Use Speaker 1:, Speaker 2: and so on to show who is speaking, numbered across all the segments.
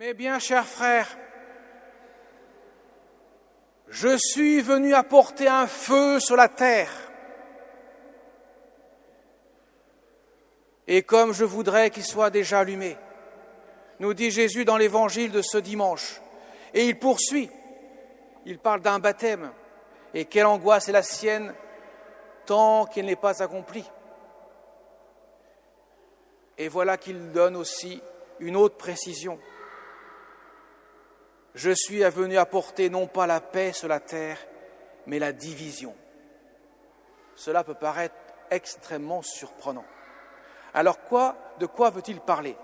Speaker 1: Mes bien chers frères, je suis venu apporter un feu sur la terre. Et comme je voudrais qu'il soit déjà allumé, nous dit Jésus dans l'évangile de ce dimanche. Et il poursuit, il parle d'un baptême. Et quelle angoisse est la sienne tant qu'il n'est pas accompli. Et voilà qu'il donne aussi une autre précision. Je suis venu apporter non pas la paix sur la terre, mais la division. Cela peut paraître extrêmement surprenant. Alors de quoi veut-il parler?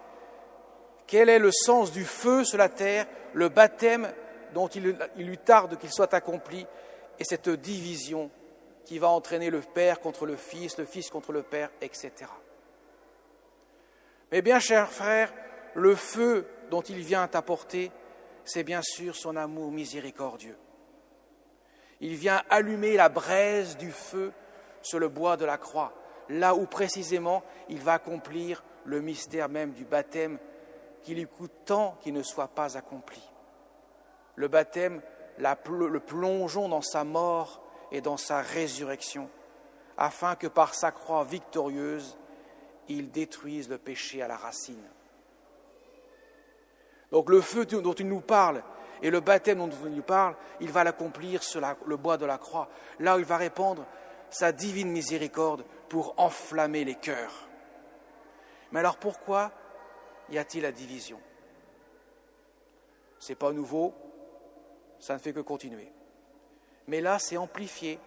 Speaker 1: Quel est le sens du feu sur la terre, le baptême dont il lui tarde qu'il soit accompli, et cette division qui va entraîner le Père contre le Fils contre le Père, etc. Mais bien, chers frères, le feu dont il vient apporter, c'est bien sûr son amour miséricordieux. Il vient allumer la braise du feu sur le bois de la croix, là où précisément il va accomplir le mystère même du baptême qui lui coûte tant qu'il ne soit pas accompli. Le baptême, le plongeons dans sa mort et dans sa résurrection, afin que par sa croix victorieuse, il détruise le péché à la racine. Donc le feu dont il nous parle et le baptême dont il nous parle, il va l'accomplir sur le bois de la croix, là où il va répandre sa divine miséricorde pour enflammer les cœurs. Mais alors pourquoi y a-t-il la division? Ce n'est pas nouveau, ça ne fait que continuer. Mais là, c'est amplifié,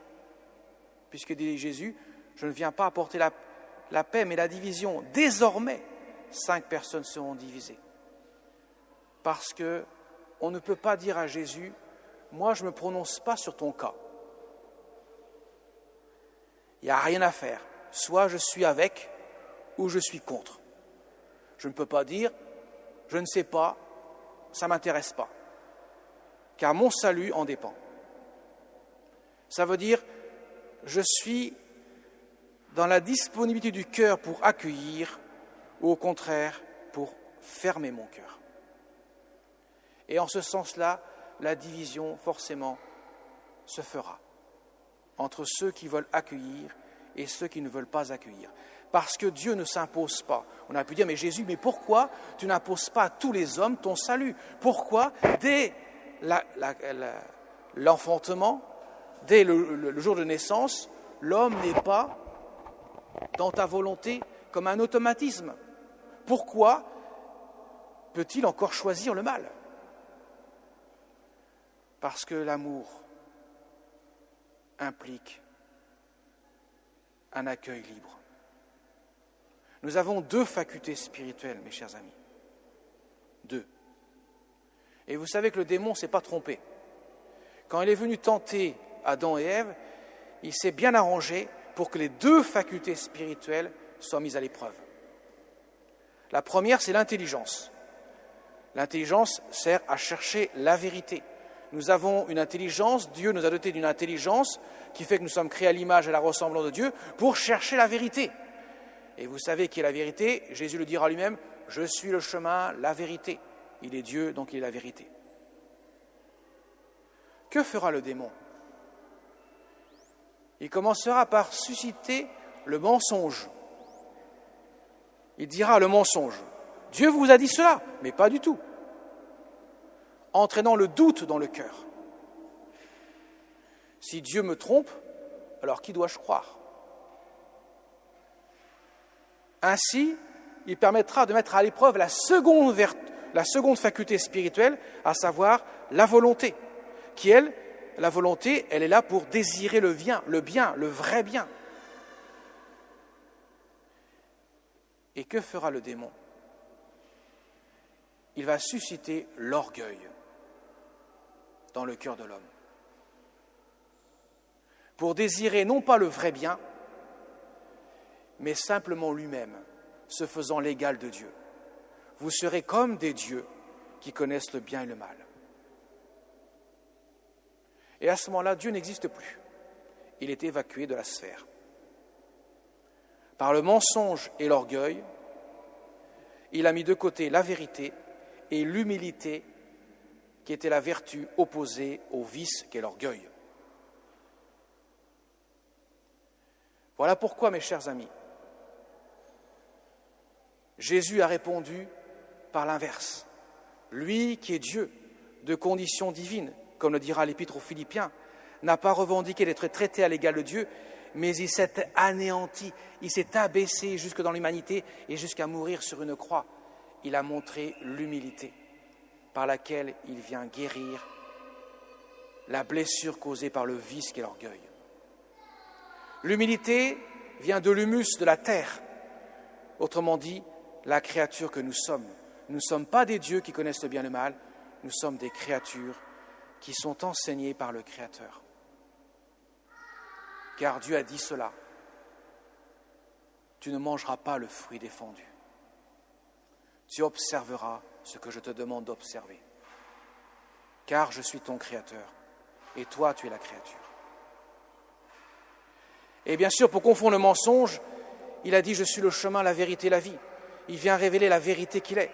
Speaker 1: puisque dit Jésus, je ne viens pas apporter la paix, mais la division. Désormais, 5 personnes seront divisées. Parce qu'on ne peut pas dire à Jésus, moi je ne me prononce pas sur ton cas. Il n'y a rien à faire. Soit je suis avec, ou je suis contre. Je ne peux pas dire, je ne sais pas, ça ne m'intéresse pas. Car mon salut en dépend. Ça veut dire, je suis dans la disponibilité du cœur pour accueillir, ou au contraire, pour fermer mon cœur. Et en ce sens-là, la division, forcément, se fera entre ceux qui veulent accueillir et ceux qui ne veulent pas accueillir. Parce que Dieu ne s'impose pas. On a pu dire, mais Jésus, mais pourquoi tu n'imposes pas à tous les hommes ton salut? Pourquoi, dès l'enfantement, dès le jour de naissance, l'homme n'est pas dans ta volonté comme un automatisme? Pourquoi peut-il encore choisir le mal? Parce que l'amour implique un accueil libre. Nous avons 2 facultés spirituelles, mes chers amis. 2. Et vous savez que le démon ne s'est pas trompé. Quand il est venu tenter Adam et Ève, il s'est bien arrangé pour que les 2 facultés spirituelles soient mises à l'épreuve. La première, c'est l'intelligence. L'intelligence sert à chercher la vérité. Nous avons une intelligence, Dieu nous a dotés d'une intelligence qui fait que nous sommes créés à l'image et à la ressemblance de Dieu pour chercher la vérité. Et vous savez qui est la vérité? Jésus le dira lui-même, je suis le chemin, la vérité. Il est Dieu, donc il est la vérité. Que fera le démon? Il commencera par susciter le mensonge. Il dira le mensonge. Dieu vous a dit cela, mais pas du tout. Entraînant le doute dans le cœur. Si Dieu me trompe, alors qui dois-je croire? Ainsi, il permettra de mettre à l'épreuve la seconde faculté spirituelle, à savoir la volonté, qui, la volonté, elle est là pour désirer le bien, le vrai bien. Et que fera le démon? Il va susciter l'orgueil dans le cœur de l'homme. Pour désirer non pas le vrai bien, mais simplement lui-même, se faisant l'égal de Dieu. Vous serez comme des dieux qui connaissent le bien et le mal. Et à ce moment-là, Dieu n'existe plus. Il est évacué de la sphère. Par le mensonge et l'orgueil, il a mis de côté la vérité et l'humilité qui était la vertu opposée au vice qu'est l'orgueil. Voilà pourquoi, mes chers amis, Jésus a répondu par l'inverse. Lui qui est Dieu, de condition divine, comme le dira l'Épître aux Philippiens, n'a pas revendiqué d'être traité à l'égal de Dieu, mais il s'est anéanti, il s'est abaissé jusque dans l'humanité et jusqu'à mourir sur une croix. Il a montré l'humilité par laquelle il vient guérir la blessure causée par le vice qu'est l'orgueil. L'humilité vient de l'humus de la terre, autrement dit, la créature que nous sommes. Nous ne sommes pas des dieux qui connaissent le bien et le mal, nous sommes des créatures qui sont enseignées par le Créateur. Car Dieu a dit cela, tu ne mangeras pas le fruit défendu, tu observeras ce que je te demande d'observer, car je suis ton Créateur, et toi tu es la créature. Et bien sûr, pour confondre le mensonge, il a dit « Je suis le chemin, la vérité, la vie ». Il vient révéler la vérité qu'il est.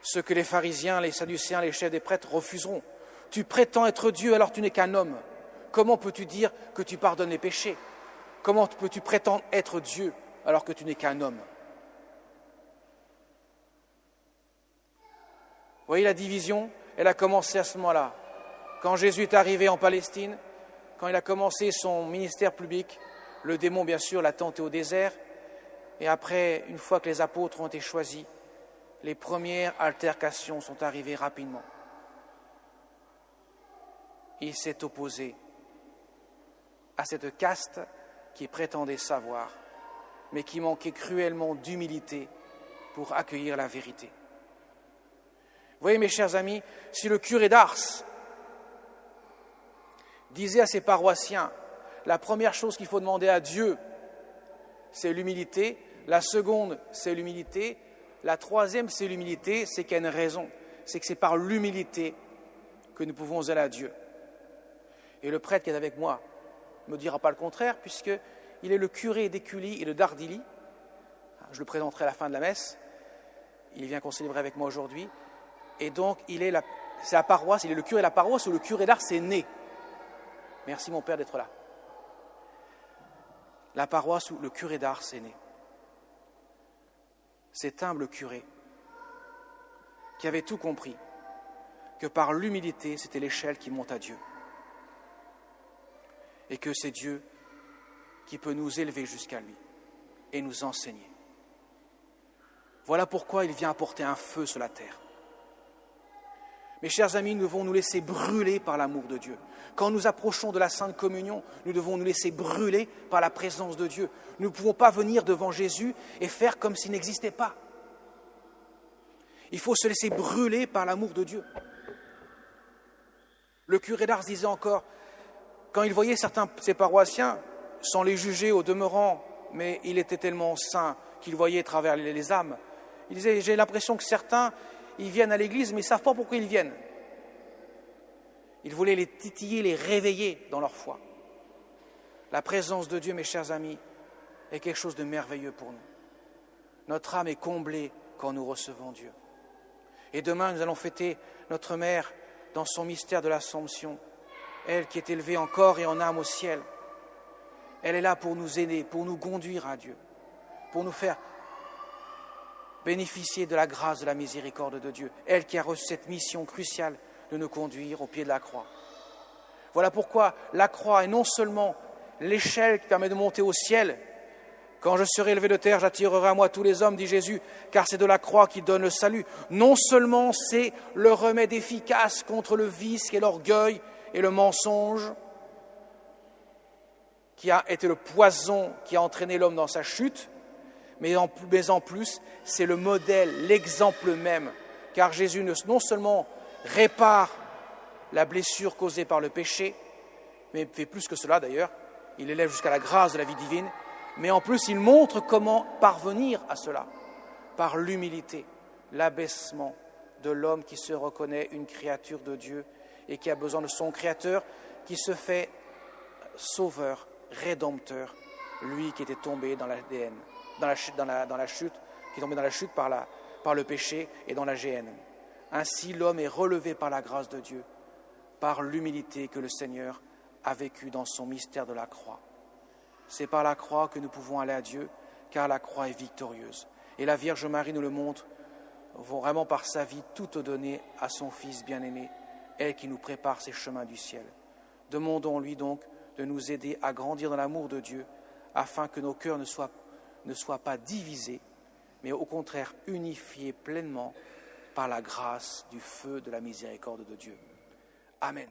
Speaker 1: Ce que les pharisiens, les sadducéens, les chefs des prêtres refuseront. Tu prétends être Dieu alors tu n'es qu'un homme. Comment peux-tu dire que tu pardonnes les péchés? Comment peux-tu prétendre être Dieu alors que tu n'es qu'un homme? Vous voyez la division? Elle a commencé à ce moment-là. Quand Jésus est arrivé en Palestine, quand il a commencé son ministère public, le démon, bien sûr, l'a tenté au désert. Et après, une fois que les apôtres ont été choisis, les premières altercations sont arrivées rapidement. Il s'est opposé à cette caste qui prétendait savoir, mais qui manquait cruellement d'humilité pour accueillir la vérité. Vous voyez, mes chers amis, si le curé d'Ars disait à ses paroissiens, la première chose qu'il faut demander à Dieu, c'est l'humilité, la seconde, c'est l'humilité, la troisième, c'est l'humilité, c'est qu'il y a une raison, c'est que c'est par l'humilité que nous pouvons aller à Dieu. Et le prêtre qui est avec moi ne me dira pas le contraire, puisqu'il est le curé d'Écully et de Dardilly. Je le présenterai à la fin de la messe. Il vient concélébrer avec moi aujourd'hui. Et donc, c'est la paroisse, il est le curé de la paroisse où le curé d'Ars est né. Merci mon père d'être là. La paroisse où le curé d'Ars est né. Cet humble curé qui avait tout compris, que par l'humilité, c'était l'échelle qui monte à Dieu. Et que c'est Dieu qui peut nous élever jusqu'à lui et nous enseigner. Voilà pourquoi il vient apporter un feu sur la terre. Mes chers amis, nous devons nous laisser brûler par l'amour de Dieu. Quand nous approchons de la Sainte Communion, nous devons nous laisser brûler par la présence de Dieu. Nous ne pouvons pas venir devant Jésus et faire comme s'il n'existait pas. Il faut se laisser brûler par l'amour de Dieu. Le curé d'Ars disait encore, quand il voyait certains de ses paroissiens, sans les juger au demeurant, mais il était tellement saint qu'il voyait à travers les âmes, il disait, j'ai l'impression que certains, ils viennent à l'église, mais ils ne savent pas pourquoi ils viennent. Il voulait les titiller, les réveiller dans leur foi. La présence de Dieu, mes chers amis, est quelque chose de merveilleux pour nous. Notre âme est comblée quand nous recevons Dieu. Et demain, nous allons fêter notre mère dans son mystère de l'Assomption. Elle qui est élevée en corps et en âme au ciel. Elle est là pour nous aider, pour nous conduire à Dieu, pour nous faire bénéficier de la grâce, de la miséricorde de Dieu. Elle qui a reçu cette mission cruciale de nous conduire au pied de la croix. Voilà pourquoi la croix est non seulement l'échelle qui permet de monter au ciel. Quand je serai élevé de terre, j'attirerai à moi tous les hommes, dit Jésus, car c'est de la croix qui donne le salut. Non seulement c'est le remède efficace contre le vice et l'orgueil et le mensonge, qui a été le poison qui a entraîné l'homme dans sa chute, mais en plus, c'est le modèle, l'exemple même, car Jésus non seulement répare la blessure causée par le péché, mais fait plus que cela d'ailleurs, il élève jusqu'à la grâce de la vie divine, mais en plus il montre comment parvenir à cela, par l'humilité, l'abaissement de l'homme qui se reconnaît une créature de Dieu et qui a besoin de son Créateur, qui se fait sauveur, rédempteur, lui qui était tombé dans l'ADN, dans la chute, qui est tombé dans la chute par par le péché et dans la géhenne. Ainsi, l'homme est relevé par la grâce de Dieu, par l'humilité que le Seigneur a vécue dans son mystère de la croix. C'est par la croix que nous pouvons aller à Dieu, car la croix est victorieuse. Et la Vierge Marie nous le montre, vraiment par sa vie toute donnée à son Fils bien-aimé, elle qui nous prépare ses chemins du ciel. Demandons-lui donc de nous aider à grandir dans l'amour de Dieu, afin que nos cœurs ne soient pas divisés, mais au contraire unifiés pleinement par la grâce du feu de la miséricorde de Dieu. Amen.